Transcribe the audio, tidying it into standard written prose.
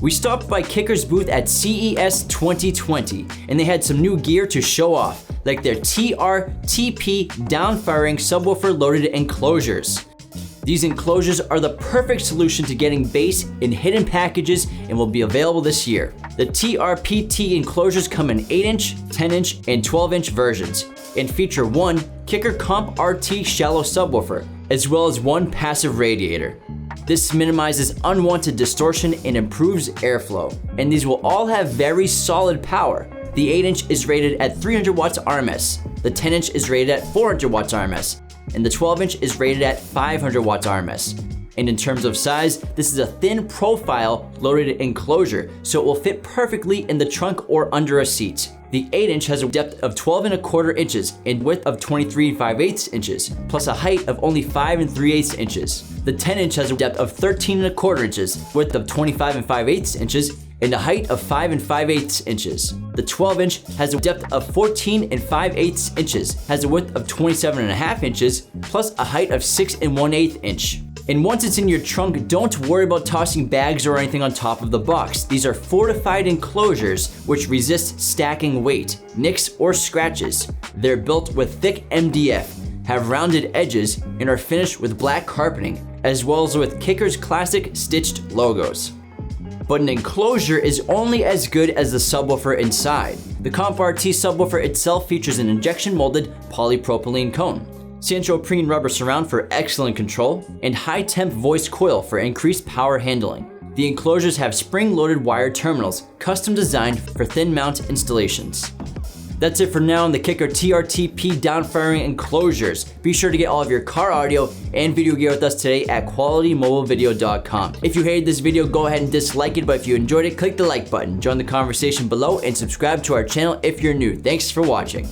We stopped by Kicker's booth at CES 2020, and they had some new gear to show off, like their TRTP downfiring subwoofer loaded enclosures. These enclosures are the perfect solution to getting bass in hidden packages and will be available this year. The TRPT enclosures come in 8-inch, 10-inch, and 12-inch versions, and feature one Kicker Comp RT shallow subwoofer, as well as one passive radiator. This minimizes unwanted distortion and improves airflow, and these will all have very solid power. The 8-inch is rated at 300 watts RMS, the 10-inch is rated at 400 watts RMS, and the 12-inch is rated at 500 watts RMS. And in terms of size, this is a thin profile loaded enclosure, so it will fit perfectly in the trunk or under a seat. The 8-inch has a depth of 12 1/4 inches and width of 23 5/8 inches, plus a height of only 5 3/8 inches. The 10-inch has a depth of 13 1/4 inches, width of 25 5/8 inches, and a height of 5 5/8 inches. The 12-inch has a depth of 14 5/8 inches, has a width of 27 1/2 inches, plus a height of 6 1/8 inch. And once it's in your trunk, don't worry about tossing bags or anything on top of the box. These are fortified enclosures which resist stacking weight, nicks, or scratches. They're built with thick MDF, have rounded edges, and are finished with black carpeting, as well as with Kicker's classic stitched logos. But an enclosure is only as good as the subwoofer inside. The Comp RT subwoofer itself features an injection molded polypropylene cone, Sanchoprene rubber surround for excellent control, and high temp voice coil for increased power handling. The enclosures have spring-loaded wire terminals, custom designed for thin mount installations. That's it for now on the Kicker TRTP downfiring enclosures. Be sure to get all of your car audio and video gear with us today at qualitymobilevideo.com. If you hated this video, go ahead and dislike it, but if you enjoyed it, click the like button, join the conversation below, and subscribe to our channel if you're new. Thanks for watching.